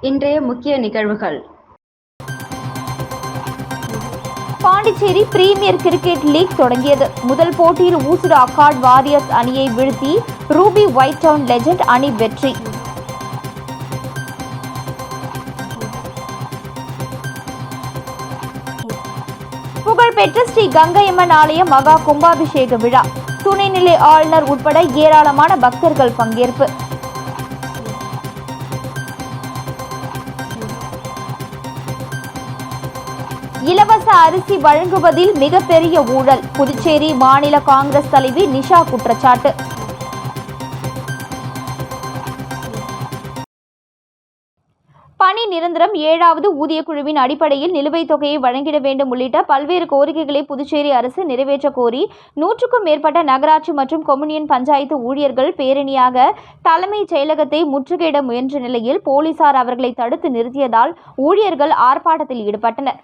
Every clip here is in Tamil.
இன்றைய முக்கிய நிகழ்வுகள். பாண்டிச்சேரி பிரீமியர் கிரிக்கெட் லீக் தொடங்கியது. முதல் போட்டியில் ஊசுடு அக்கார்ட் வாரியர்ஸ் அணியை வீழ்த்தி ரூபி ஒயிட் டவுன் லெஜண்ட் அணி வெற்றி. புகழ்பெற்ற ஸ்ரீ கங்கையம்மன் ஆலய மகா கும்பாபிஷேக விழா. துணைநிலை ஆளுநர் உட்பட ஏராளமான பக்தர்கள் பங்கேற்பு. இலவச அரிசி வழங்குவதில் மிகப்பெரிய ஊழல். புதுச்சேரி மாநில காங்கிரஸ் தலைவி நிஷா குற்றச்சாட்டு. பணி நிரந்தரம் 7வது ஊதியக்குழுவின் அடிப்படையில் நிலுவைத் தொகையை வழங்கிட வேண்டும் உள்ளிட்ட பல்வேறு கோரிக்கைகளை புதுச்சேரி அரசு நிறைவேற்ற கோரி 100க்கும் மேற்பட்ட நகராட்சி மற்றும் கொம்யூனியன் பஞ்சாயத்து ஊழியர்கள் பேரணியாக தலைமைச் செயலகத்தை முற்றுகையிட முயன்ற நிலையில் போலீசார் அவர்களை தடுத்து நிறுத்தியதால் ஊழியர்கள் ஆர்ப்பாட்டத்தில் ஈடுபட்டனர்.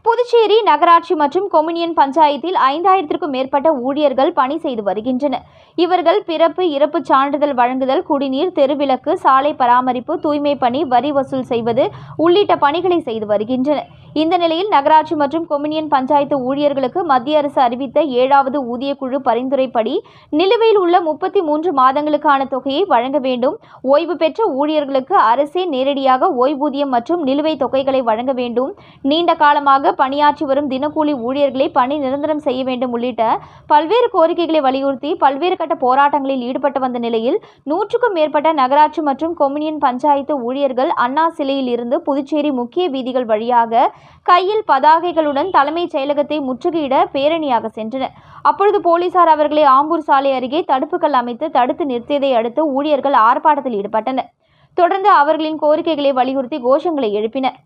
புதுச்சேரி நகராட்சி மற்றும் கொம்யூனியன் பஞ்சாயத்தில் 5000க்கும் மேற்பட்ட ஊழியர்கள் பணி செய்து வருகின்றனர். இவர்கள் பிறப்பு இறப்பு சான்றிதழ் வழங்குதல், குடிநீர், தெருவிளக்கு, சாலை பராமரிப்பு, தூய்மை பணி, வரி வசூல் செய்வது உள்ளிட்ட பணிகளை செய்து வருகின்றனர். இந்த நிலையில் நகராட்சி மற்றும் கொம்யூனியன் பஞ்சாயத்து ஊழியர்களுக்கு மத்திய அரசு அறிவித்த 7வது ஊதியக்குழு பரிந்துரைப்படி நிலுவையில் உள்ள 33 மாதங்களுக்கான தொகையை வழங்க வேண்டும். ஓய்வு பெற்ற ஊழியர்களுக்கு அரசே நேரடியாக ஓய்வூதியம் மற்றும் நிலுவைத் தொகைகளை வழங்க வேண்டும். நீண்ட காலமாக பணியாற்றி வரும் தினக்கூலி ஊழியர்களை பணி நிரந்தரம் செய்ய வேண்டும் உள்ளிட்ட பல்வேறு கோரிக்கைகளை வலியுறுத்தி பல்வேறு கட்ட போராட்டங்களில் ஈடுபட்டு வந்த நிலையில் 100க்கும் மேற்பட்ட நகராட்சி மற்றும் கொம்யூனியன் பஞ்சாயத்து ஊழியர்கள் அண்ணா சிலையில் இருந்து புதுச்சேரி முக்கிய வீதிகள் வழியாக கையில் பதாகைகளுடன் தலைமைச் செயலகத்தை முற்றுகையிட பேரணியாக சென்றனர். அப்பொழுது போலீசார் அவர்களை ஆம்பூர் சாலை அருகே தடுப்புகள் அமைத்து தடுத்து நிறுத்தியதை அடுத்து ஊழியர்கள் ஆர்ப்பாட்டத்தில் ஈடுபட்டனர். தொடர்ந்து அவர்களின் கோரிக்கைகளை வலியுறுத்தி கோஷங்களை எழுப்பினர்.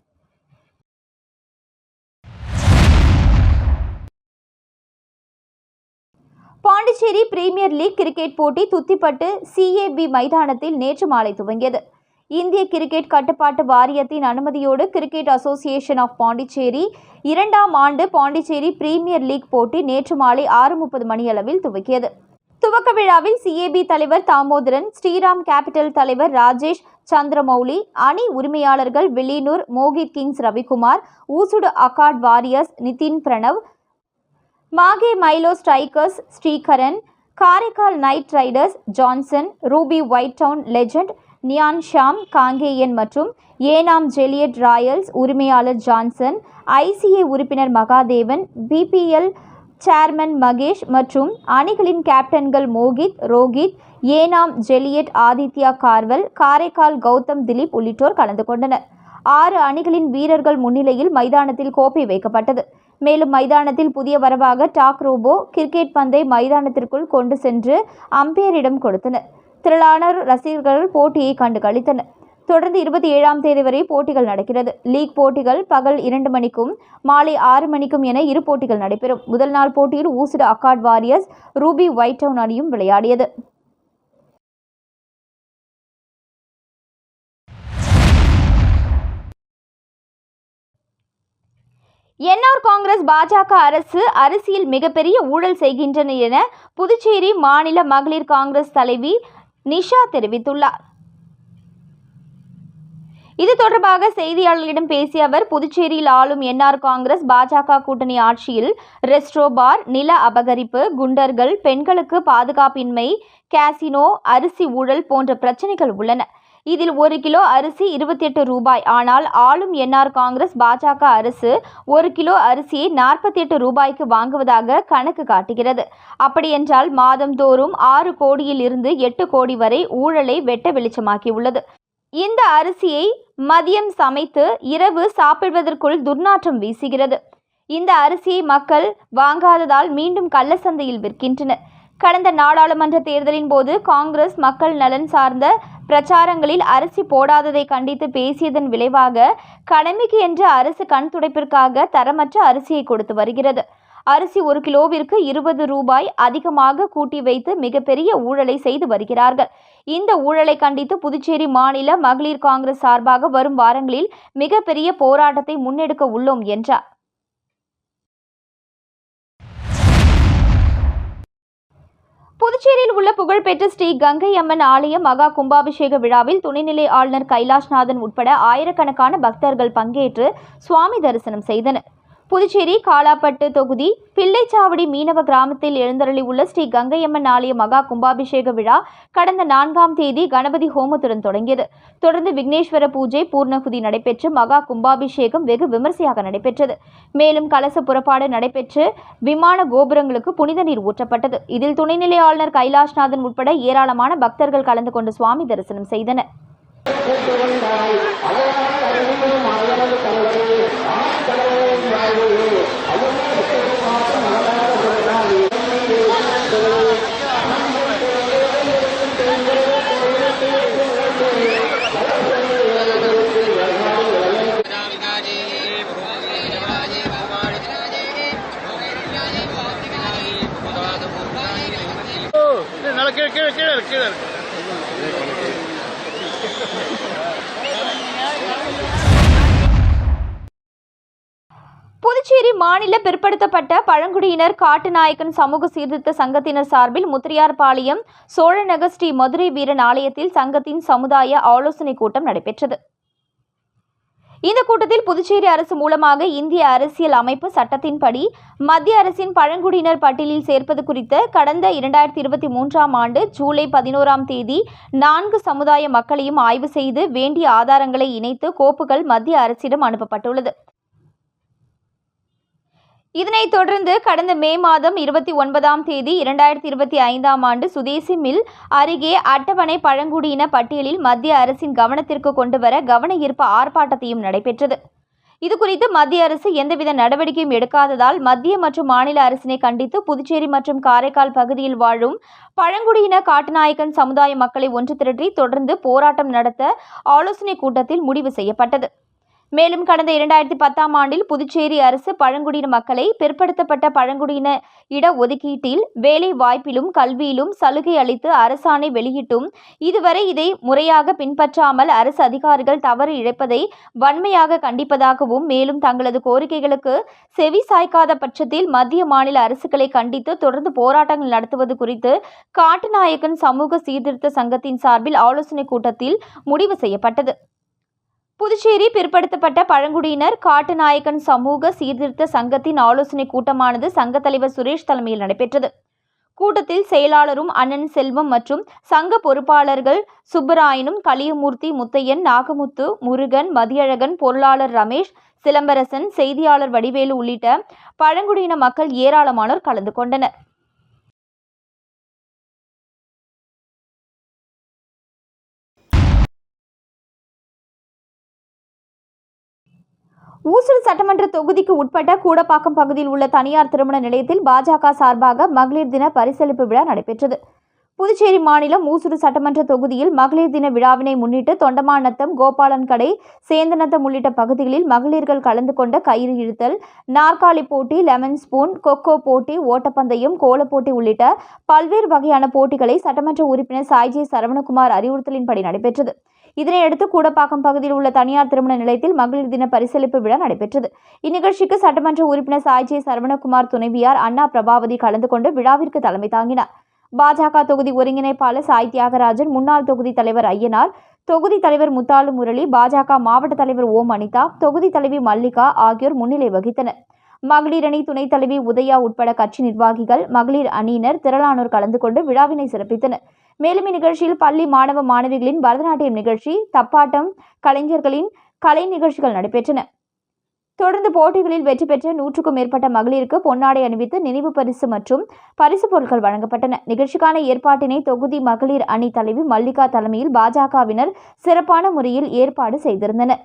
பாண்டிச்சேரி பிரீமியர் லீக் கிரிக்கெட் போட்டி துத்திப்பட்டு CAB மைதானத்தில் நேற்று மாலை துவங்கியது. இந்திய கிரிக்கெட் கட்டுப்பாட்டு வாரியத்தின் அனுமதியோடு கிரிக்கெட் அசோசியேஷன் ஆஃப் பாண்டிச்சேரி 2ஆம் ஆண்டு பாண்டிச்சேரி பிரீமியர் லீக் போட்டி நேற்று மாலை 6:30 மணியளவில் துவங்கியது. துவக்க விழாவில் CAB தலைவர் தாமோதரன், ஸ்ரீராம் கேபிட்டல் தலைவர் ராஜேஷ் சந்திரமௌலி, அணி உரிமையாளர்கள் Villianur Mohit kings Ravikumar, Oussudu accord warriors Nithin Pranav, Mahe மைலோ strikers Sreekaran, Karaikal knight riders Johnson, ruby white town legend நியான் ஷாம் காங்கேயன் மற்றும் ஏனாம் ஜெலியட் ராயல்ஸ் உரிமையாளர் ஜான்சன், ICA உறுப்பினர் மகாதேவன், BPL சேர்மன் மகேஷ் மற்றும் அணிகளின் கேப்டன்கள் மோகித், ரோஹித், ஏனாம் ஜெலியட் ஆதித்யா கார்வல், காரைக்கால் கௌதம் திலீப் உள்ளிட்டோர் கலந்து கொண்டனர். 6 அணிகளின் வீரர்கள் முன்னிலையில் மைதானத்தில் கோப்பை வைக்கப்பட்டது. மேலும் மைதானத்தில் புதிய வரவாக டாக் ரோபோ கிரிக்கெட் பந்தை மைதானத்திற்குள் கொண்டு சென்று அம்பையரிடம் கொடுத்தனர். திரளான ரசிகர்கள் போட்டியை கண்டு களித்தனர். தொடர்ந்து 27ஆம் தேதி வரை போட்டிகள் நடக்கிறது. லீக் போட்டிகள் பகல் 2 மணிக்கும் மாலை 6 மணிக்கும் என 2 போட்டிகள் நடைபெறும். முதல் நாள் போட்டியில் Oussudu accord warriors ruby white town அணியும் விளையாடியது. NR காங்கிரஸ் பாஜக அரசு அரசியல் மிகப்பெரிய ஊழல் செய்கின்றன என புதுச்சேரி மாநில மகளிர் காங்கிரஸ் தலைவி நிஷா தெரிவித்துள்ளார். இது தொடர்பாக செய்தியாளர்களிடம் பேசிய அவர், புதுச்சேரியில் ஆளும் NR காங்கிரஸ் பாஜக கூட்டணி ஆட்சியில் ரெஸ்ட்ரோ பார், நில அபகரிப்பு, குண்டர்கள், பெண்களுக்கு பாதுகாப்பின்மை, கேசினோ, அரிசி ஊழல் போன்ற பிரச்சனைகள் உள்ளன. இதில் 1 கிலோ அரிசி 28 ரூபாய். ஆனால் ஆளும் NR காங்கிரஸ் பாஜக அரசு 1 கிலோ அரிசியை 48 ரூபாய்க்கு வாங்குவதாக கணக்கு காட்டுகிறது. அப்படியென்றால் மாதந்தோறும் 6 கோடியில் இருந்து 8 கோடி வரை ஊழலை வெட்ட வெளிச்சமாக்கியுள்ளது. இந்த அரிசியை மதியம் சமைத்து இரவு சாப்பிடுவதற்குள் துர்நாற்றம் வீசுகிறது. இந்த அரிசியை மக்கள் வாங்காததால் மீண்டும் கள்ளச்சந்தையில் விற்கின்றனர். கடந்த நாடாளுமன்ற தேர்தலின் போது காங்கிரஸ் மக்கள் நலன் சார்ந்த பிரச்சாரங்களில் அரிசி போடாததை கண்டித்து பேசியதன் விளைவாக கடமைக்கு என்று அரசு கண் துடைப்பிற்காக தரமற்ற அரிசியை கொடுத்து வருகிறது. அரிசி 1 கிலோவிற்கு 20 ரூபாய் அதிகமாக கூட்டி வைத்து மிகப்பெரிய ஊழலை செய்து வருகிறார்கள். இந்த ஊழலை கண்டித்து புதுச்சேரி மாநில மகளிர் காங்கிரஸ் சார்பாக வரும் வாரங்களில் மிகப்பெரிய போராட்டத்தை முன்னெடுக்க உள்ளோம் என்றார். புதுச்சேரியில் உள்ள புகழ்பெற்ற ஸ்ரீ கங்கை அம்மன் ஆலய மகா கும்பாபிஷேக விழாவில் துணைநிலை ஆளுநர் கைலாஷ்நாதன் உட்பட ஆயிரக்கணக்கான பக்தர்கள் பங்கேற்று சுவாமி தரிசனம் செய்தனர். புதுச்சேரி காலாப்பட்டு தொகுதி பிள்ளைச்சாவடி மீனவ கிராமத்தில் எழுந்தருளி உள்ள ஸ்ரீ கங்கையம்மன் ஆலய மகா கும்பாபிஷேக விழா கடந்த 4ஆம் தேதி கணபதி ஹோமத்துடன் தொடங்கியது. தொடர்ந்து விக்னேஸ்வர பூஜை, பூர்ணகுதி நடைபெற்று மகா கும்பாபிஷேகம் வெகு விமர்சையாக நடைபெற்றது. மேலும் கலச புறப்பாடு நடைபெற்று விமான கோபுரங்களுக்கு புனித நீர் ஊற்றப்பட்டது. இதில் துணைநிலை ஆளுநர் கைலாஷ்நாதன் உட்பட ஏராளமான பக்தர்கள் கலந்து கொண்டு சுவாமி தரிசனம் செய்தனர். புதுச்சேரி மாநில பிற்படுத்தப்பட்ட பழங்குடியினர் காட்டுநாயக்கன் சமூக சீர்திருத்த சங்கத்தினர் சார்பில் முத்திரையார்பாளையம் சோழநகர் ஸ்ரீ மதுரை வீரன் ஆலயத்தில் சங்கத்தின் சமுதாய ஆலோசனை கூட்டம் நடைபெற்றது. இந்த கூட்டத்தில் புதுச்சேரி அரசு மூலமாக இந்திய அரசியல் அமைப்பு சட்டத்தின்படி மத்திய அரசின் பழங்குடியினர் பட்டியலில் சேர்ப்பது குறித்த கடந்த 2023ஆம் ஆண்டு ஜூலை 11ஆம் தேதி 4 சமுதாய மக்களையும் ஆய்வு செய்து வேண்டிய ஆதாரங்களை இணைத்து கோப்புகள் மத்திய அரசிடம் அனுப்பப்பட்டுள்ளது. இதனைத் தொடர்ந்து கடந்த மே மாதம் 29ஆம் தேதி 2025ஆம் ஆண்டு சுதேசி மில் அருகே அட்டவணை பழங்குடியின பட்டியலில் மத்திய அரசின் கவனத்திற்கு கொண்டுவர கவன ஈர்ப்பு ஆர்ப்பாட்டத்தையும் நடைபெற்றது. இதுகுறித்து மத்திய அரசு எந்தவித நடவடிக்கையும் எடுக்காததால் மத்திய மற்றும் மாநில அரசினை கண்டித்து புதுச்சேரி மற்றும் காரைக்கால் பகுதியில் வாழும் பழங்குடியின காட்டுநாயக்கன் சமுதாய மக்களை ஒன்று திரட்டி தொடர்ந்து போராட்டம் நடத்த ஆலோசனை கூட்டத்தில் முடிவு செய்யப்பட்டது. மேலும் கடந்த 2010ஆம் ஆண்டில் புதுச்சேரி அரசு பழங்குடியின மக்களை பிற்படுத்தப்பட்ட பழங்குடியின இடஒதுக்கீட்டில் வேலை வாய்ப்பிலும் கல்வியிலும் சலுகை அளித்து அரசாணை வெளியிட்டும் இதுவரை இதை முறையாக பின்பற்றாமல் அரசு அதிகாரிகள் தவறு இழைப்பதை வன்மையாக கண்டிப்பதாகவும், மேலும் தங்களது கோரிக்கைகளுக்கு செவி சாய்க்காத பட்சத்தில் மத்திய மாநில அரசுகளை கண்டித்து தொடர்ந்து போராட்டங்கள் நடத்துவது குறித்து காட்டுநாயக்கன் சமூக சீர்திருத்த சங்கத்தின் சார்பில் ஆலோசனை கூட்டத்தில் முடிவு செய்யப்பட்டது. புதுச்சேரி பிற்படுத்தப்பட்ட பழங்குடியினர் காட்டுநாயக்கன் சமூக சீர்திருத்த சங்கத்தின் ஆலோசனை கூட்டமானது சங்க தலைவர் சுரேஷ் தலைமையில் நடைபெற்றது. கூட்டத்தில் செயலாளரும் அண்ணன் செல்வம் மற்றும் சங்க பொறுப்பாளர்கள் சுப்பராயனும், கலியமூர்த்தி, முத்தையன், நாகமுத்து, முருகன், மதியழகன், பொருளாளர் ரமேஷ், சிலம்பரசன், செய்தியாளர் வடிவேலு உள்ளிட்ட பழங்குடியின மக்கள் ஏராளமானோர் கலந்து கொண்டனர். ஊசுடு சட்டமன்ற தொகுதிக்கு உட்பட்ட கூடப்பாக்கம் பகுதியில் உள்ள தனியார் திருமண நிலையத்தில் பாஜக சார்பாக மகளிர் தின பரிசளிப்பு விழா நடைபெற்றது. புதுச்சேரி மாநிலம் ஊசுடு சட்டமன்ற தொகுதியில் மகளிர் தின விழாவினை முன்னிட்டு தொண்டமாநத்தம், கோபாலன் கடை, சேந்தநத்தம் உள்ளிட்ட பகுதிகளில் மகளிர்கள் கலந்து கொண்ட கயிறு இழுத்தல், நாற்காலி போட்டி, லெமன் ஸ்பூன், கொக்கோ போட்டி, ஓட்டப்பந்தயம், கோலப்போட்டி உள்ளிட்ட பல்வேறு வகையான போட்டிகளை சட்டமன்ற உறுப்பினர் சாய்ஜி சரவணகுமார் அறிவுறுத்தலின்படி நடைபெற்றது. இதனையடுத்து கூடப்பாக்கம் பகுதியில் உள்ள தனியார் திருமண நிலையத்தில் மகளிர் தின பரிசளிப்பு விழா நடைபெற்றது. இந்நிகழ்ச்சிக்கு சட்டமன்ற உறுப்பினர் சாய்ஜி சரவணகுமார் துணைவியார் அண்ணா பிரபாவதி கலந்து கொண்டு விழாவிற்கு தலைமை தாங்கினார். பாஜக தொகுதி ஒருங்கிணைப்பாளர் சாய் தியாகராஜன், முன்னாள் தொகுதி தலைவர் ஐயனார், தொகுதி தலைவர் முத்தாலு முரளி, பாஜக மாவட்ட தலைவர் ஓம் அனிதா, தொகுதி தலைவி மல்லிகா ஆகியோர் முன்னிலை வகித்தனர். மகளிர் அணி துணைத் தலைவி உதயா உட்பட கட்சி நிர்வாகிகள், மகளிர் அணியினர் திரளானோர் கலந்து கொண்டு விழாவினை சிறப்பித்தனர். மேலும் இந்நிகழ்ச்சியில் பள்ளி மாணவ மாணவிகளின் பரதநாட்டியம் நிகழ்ச்சி, தப்பாட்டம் கலைஞர்களின் கலை நிகழ்ச்சிகள் நடைபெற்றன. தொடர்ந்து போட்டிகளில் வெற்றி பெற்ற 100க்கும் மேற்பட்ட மகளிருக்கு பொன்னாடை அணிவித்து நினைவு பரிசு மற்றும் பரிசு பொருட்கள் வழங்கப்பட்டன. நிகழ்ச்சிக்கான ஏற்பாட்டினை தொகுதி மகளிர் அணி தலைவி மல்லிகா தலைமையில் பாஜகவினர் சிறப்பான முறையில் ஏற்பாடு செய்திருந்தனர்.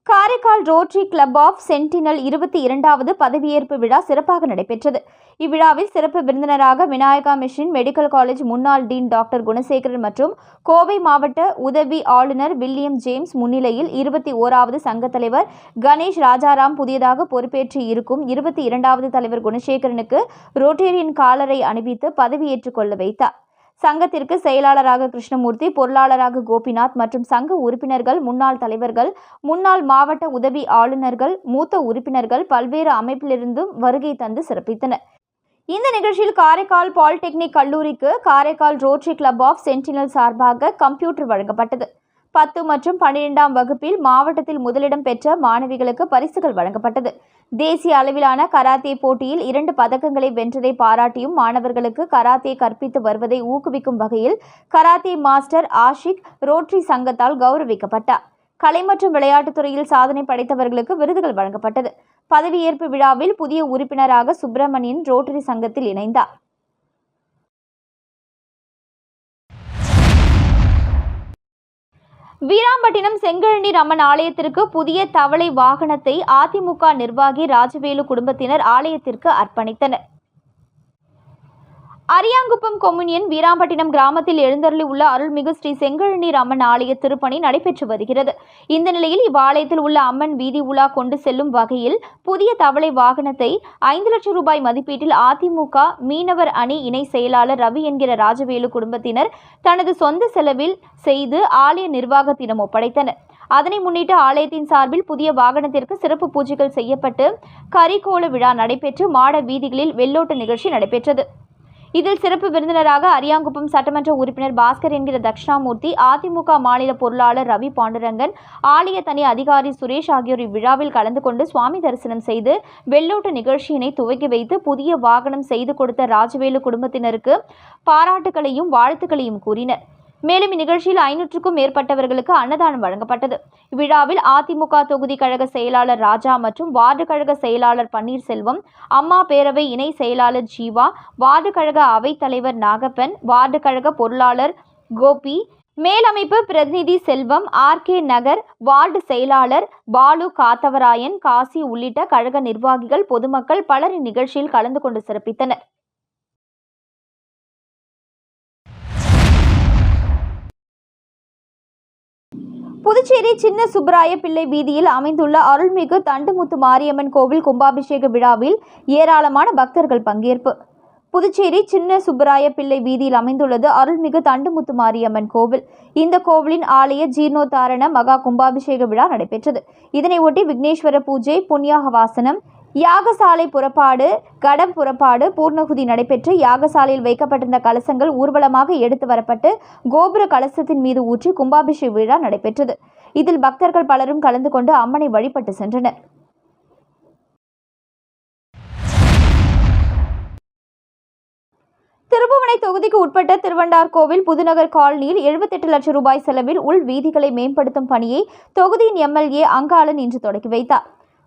Karaikal rotary club of sentinel 22வது பதவியேற்பு விழா சிறப்பாக நடைபெற்றது. இவ்விழாவில் சிறப்பு விருந்தினராக விநாயகா மிஷன் மெடிக்கல் காலேஜ் முன்னாள் டீன் டாக்டர் குணசேகரன் மற்றும் கோவை மாவட்ட உதவி ஆளுநர் வில்லியம் ஜேம்ஸ் முன்னிலையில் 21வது சங்க தலைவர் கணேஷ் ராஜாராம் புதியதாக பொறுப்பேற்று இருக்கும் 22வது தலைவர் குணசேகரனுக்கு ரோட்டேரியன் காலரை அணிவித்து பதவியேற்றுக் கொள்ள வைத்தார். சங்கத்திற்கு செயலாளராக கிருஷ்ணமூர்த்தி, பொருளாளராக கோபிநாத் மற்றும் சங்க உறுப்பினர்கள், முன்னாள் தலைவர்கள், முன்னாள் மாவட்ட உதவி ஆளுநர்கள், மூத்த உறுப்பினர்கள் பல்வேறு அமைப்பிலிருந்தும் வருகை தந்து சிறப்பித்தனர். இந்த நிகழ்ச்சியில் காரைக்கால் பாலிடெக்னிக் கல்லூரிக்கு Karaikal rotary club of sentinel சார்பாக கம்ப்யூட்டர் வழங்கப்பட்டது. 10 மற்றும் 12ஆம் வகுப்பில் மாவட்டத்தில் முதலிடம் பெற்ற மாணவிகளுக்கு பரிசுகள் வழங்கப்பட்டது. தேசிய அளவிலான கராத்தே போட்டியில் 2 பதக்கங்களை வென்றதை பாராட்டியும் மாணவர்களுக்கு கராத்தே கற்பித்து வருவதை ஊக்குவிக்கும் வகையில் கராத்தே மாஸ்டர் ஆஷிக் ரோட்டரி சங்கத்தால் கௌரவிக்கப்பட்டார். கலை மற்றும் விளையாட்டுத்துறையில் சாதனை படைத்தவர்களுக்கு விருதுகள் வழங்கப்பட்டது. பதவியேற்பு விழாவில் புதிய உறுப்பினராக சுப்பிரமணியன் ரோட்டரி சங்கத்தில் இணைந்தார். வீராம்பட்டினம் செங்கழநீர் அம்மன் ஆலயத்திற்கு புதிய தவளை வாகனத்தை அதிமுக நிர்வாகி ராஜவேலு குடும்பத்தினர் ஆலயத்திற்கு அர்ப்பணித்தனர். அரியாங்குப்பம் கொம்யூனியன் வீராம்பட்டினம் கிராமத்தில் எழுந்தருளி உள்ள அருள்மிகு ஸ்ரீ செங்கழநீர் அம்மன் ஆலய திருப்பணி நடைபெற்று வருகிறது. இந்த நிலையில் இவ்வாலயத்தில் உள்ள அம்மன் வீதி உலா கொண்டு செல்லும் வகையில் புதிய தவளை வாகனத்தை 5 லட்சம் ரூபாய் மதிப்பீட்டில் அதிமுக மீனவர் அணி இணை செயலாளர் ரவி என்கிற ராஜவேலு குடும்பத்தினர் தனது சொந்த செலவில் செய்து ஆலய நிர்வாகத்திடம் ஒப்படைத்தனர். அதனை முன்னிட்டு ஆலயத்தின் சார்பில் புதிய வாகனத்திற்கு சிறப்பு பூஜைகள் செய்யப்பட்டு கரிகோல விழா நடைபெற்று மாட வீதிகளில் வெள்ளோட்ட நிகழ்ச்சி நடைபெற்றது. இதில் சிறப்பு விருந்தினராக அரியாங்குப்பம் சட்டமன்ற உறுப்பினர் பாஸ்கர் என்கிற தட்சிணாமூர்த்தி, அதிமுக மாநில பொருளாளர் ரவி பாண்டுரங்கன், ஆலய தனி அதிகாரி சுரேஷ் ஆகியோர் இவ்விழாவில் கலந்து கொண்டு சுவாமி தரிசனம் செய்து வெள்ளோட்ட நிகழ்ச்சியினை துவக்கி வைத்து புதிய வாகனம் செய்து கொடுத்த ராஜவேலு குடும்பத்தினருக்கு பாராட்டுகளையும் வாழ்த்துக்களையும் கூறினர். மேலும் இந்நிகழ்ச்சியில் 500க்கும் மேற்பட்டவர்களுக்கு அன்னதானம் வழங்கப்பட்டது. இவ்விழாவில் அதிமுக தொகுதி கழக செயலாளர் ராஜா மற்றும் வார்டு கழக செயலாளர் பன்னீர்செல்வம், அம்மா பேரவை இணை செயலாளர் ஜீவா, வார்டு கழக அவைத் தலைவர் நாகப்பன், வார்டு கழக பொருளாளர் கோபி, மேலமைப்பு பிரதிநிதி செல்வம், RK நகர் வார்டு செயலாளர் பாலு காத்தவராயன், காசி உள்ளிட்ட கழக நிர்வாகிகள், பொதுமக்கள் பலர் இந்நிகழ்ச்சியில் கலந்து கொண்டு சிறப்பித்தனர். புதுச்சேரி சின்ன சுப்பராய பிள்ளை வீதியில் அமைந்துள்ள அருள்மிகு தண்டுமுத்து மாரியம்மன் கோவில் கும்பாபிஷேக விழாவில் ஏராளமான பக்தர்கள் பங்கேற்பு. புதுச்சேரி சின்ன சுப்பராய பிள்ளை வீதியில் அமைந்துள்ளது அருள்மிகு தண்டுமுத்து மாரியம்மன் கோவில். இந்த கோவிலின் ஆலய ஜீர்ணோத்தாரண மகா கும்பாபிஷேக விழா நடைபெற்றது. இதனையொட்டி விக்னேஸ்வர பூஜை, புண்ணியாக வாசனம், யாகசாலை புறப்பாடு, கடம் புறப்பாடு, பூர்ணகுதி நடைபெற்று யாகசாலையில் வைக்கப்பட்டிருந்த கலசங்கள் ஊர்வலமாக எடுத்து வரப்பட்டு கோபுர கலசத்தின் மீது ஊற்றி கும்பாபிஷேக விழா நடைபெற்றது. இதில் பக்தர்கள் பலரும் கலந்து கொண்டு அம்மனை வழிபட்டு சென்றனர். திருபுவனை தொகுதிக்கு உட்பட்ட திருவண்டார்கோவில் புதுநகர் காலனியில் 78 லட்சம் ரூபாய் செலவில் உள் வீதிகளை மேம்படுத்தும் பணியை தொகுதியின் MLA அங்காளன் இன்று தொடங்கி வைத்தார்.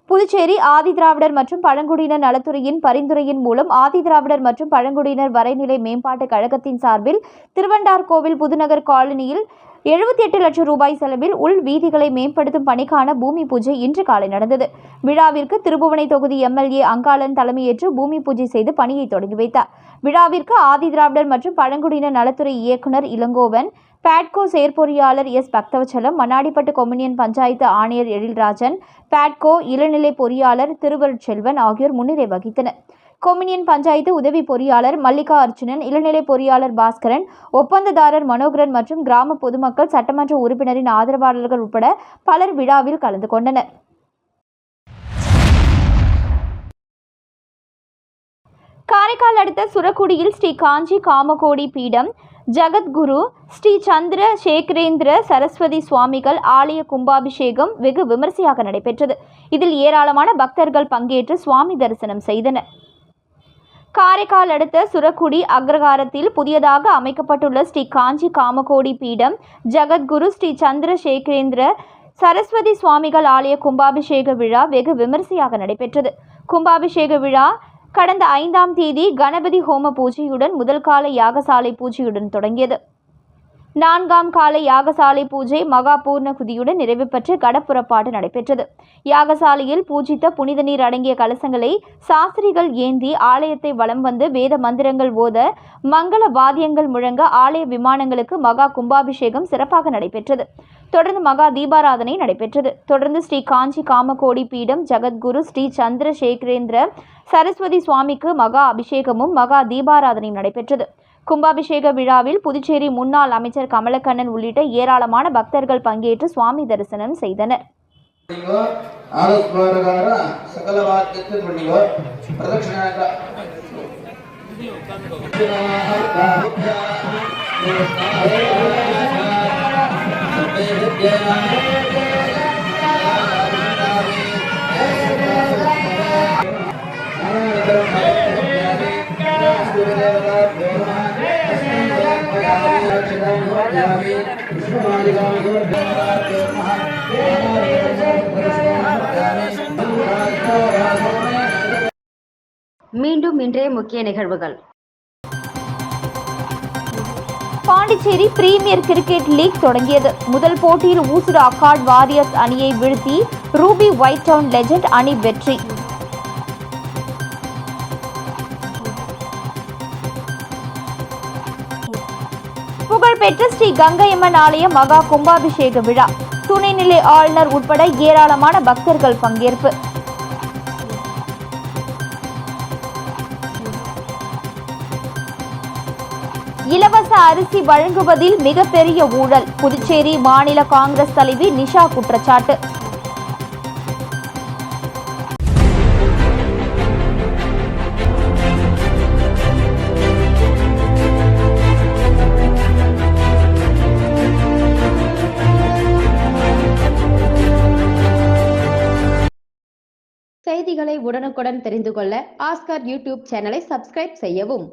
புதுச்சேரி ஆதிதிராவிடர் மற்றும் பழங்குடியினர் நலத்துறையின் பரிந்துரையின் மூலம் ஆதிதிராவிடர் மற்றும் பழங்குடியினர் வரைநிலை மேம்பாட்டு கழகத்தின் சார்பில் திருவண்டார்கோவில் புதுநகர் காலனியில் 78 லட்சம் ரூபாய் செலவில் உள் வீதிகளை மேம்படுத்தும் பணிக்கான பூமி பூஜை இன்று காலை நடந்தது. விழாவிற்கு திருபுவனை தொகுதி MLA அங்காளன் தலைமையேற்று பூமி பூஜை செய்து பணியை தொடங்கி வைத்தார். விழாவிற்கு ஆதிதிராவிடர் மற்றும் பழங்குடியினர் நலத்துறை இயக்குநர் இளங்கோவன், பேட்கோ செயற்பொறியாளர் எஸ். பக்தவச்சலம், மண்ணாடிப்பட்டு கொம்யூனியன் பஞ்சாயத்து ஆணையர் எழில்ராஜன், பேட்கோ இளநிலை பொறியாளர் திருவருட்செல்வன் ஆகியோர் முன்னிலை வகித்தனர். கொம்யூனியன் பஞ்சாயத்து உதவி பொறியாளர் மல்லிகா அர்ச்சுனன், இளநிலை பொறியாளர் பாஸ்கரன், ஒப்பந்ததாரர் மனோகரன் மற்றும் கிராம பொதுமக்கள், சட்டமன்ற உறுப்பினரின் ஆதரவாளர்கள் உட்பட பலர் விழாவில் கலந்து கொண்டனர். காரைக்கால் அடுத்த சுரக்குடியில் ஸ்ரீ காஞ்சி காமகோடி பீடம் ஜகத்குரு ஸ்ரீ சந்திர சேகரேந்திர சரஸ்வதி சுவாமிகள் ஆலய கும்பாபிஷேகம் வெகு விமரிசையாக நடைபெற்றது. இதில் ஏராளமான பக்தர்கள் பங்கேற்று சுவாமி தரிசனம் செய்தனர். காரைக்கால் அடுத்த சுரக்குடி அக்ரகாரத்தில் புதியதாக அமைக்கப்பட்டுள்ள ஸ்ரீ காஞ்சி காமகோடி பீடம் ஜகத்குரு ஸ்ரீ சந்திர சேகரேந்திர சரஸ்வதி சுவாமிகள் ஆலய கும்பாபிஷேக விழா வெகு விமரிசையாக நடைபெற்றது. கும்பாபிஷேக விழா கடந்த 5ஆம் தேதி கணபதி ஹோம பூஜையுடன் முதல் கால யாகசாலை பூஜையுடன் தொடங்கியது. 4ஆம் கால யாகசாலை பூஜை மகா பூர்ணகுதியுடன் நிறைவு பெற்று கடப்புறப்பாடு நடைபெற்றது. யாகசாலையில் பூஜித்த புனித நீர் அடங்கிய கலசங்களை சாஸ்திரிகள் ஏந்தி ஆலயத்தை வலம் வந்து வேத மந்திரங்கள் ஓத மங்கள வாத்தியங்கள் முழங்க ஆலய விமானங்களுக்கு மகா கும்பாபிஷேகம் சிறப்பாக நடைபெற்றது. தொடர்ந்து மகா தீபாராதனை நடைபெற்றது. தொடர்ந்து ஸ்ரீ காஞ்சி காமகோடி பீடம் ஜகத்குரு ஸ்ரீ சந்திர சேகரேந்திர சரஸ்வதி சுவாமிக்கு மகா அபிஷேகமும் மகா தீபாராதனையும் நடைபெற்றது. கும்பாபிஷேக விழாவில் புதுச்சேரி முன்னாள் அமைச்சர் கமலக்கண்ணன் உள்ளிட்ட ஏராளமான பக்தர்கள் பங்கேற்று சுவாமி தரிசனம் செய்தனர். மீண்டும் இன்றைய முக்கிய நிகழ்வுகள். பாண்டிச்சேரி பிரீமியர் கிரிக்கெட் லீக் தொடங்கியது. முதல் போட்டியில் ஊசுடு அக்கார்ட் வாரியர்ஸ் அணியை வீழ்த்தி ரூபி ஒயிட் டவுன் லெஜண்ட் அணி வெற்றி. புகழ்பெற்ற ஸ்ரீ கங்கையம்மன் ஆலய மகா கும்பாபிஷேக விழா. துணைநிலை ஆளுநர் உட்பட ஏராளமான பக்தர்கள் பங்கேற்பு. இலவச அரிசி வழங்குவதில் மிகப்பெரிய ஊழல். புதுச்சேரி மாநில காங்கிரஸ் தலைவி நிஷா குற்றச்சாட்டு. செய்திகளை உடனுக்குடன் தெரிந்து கொள்ள ஆஸ்கார் யூடியூப் சேனலை சப்ஸ்கிரைப் செய்யவும்.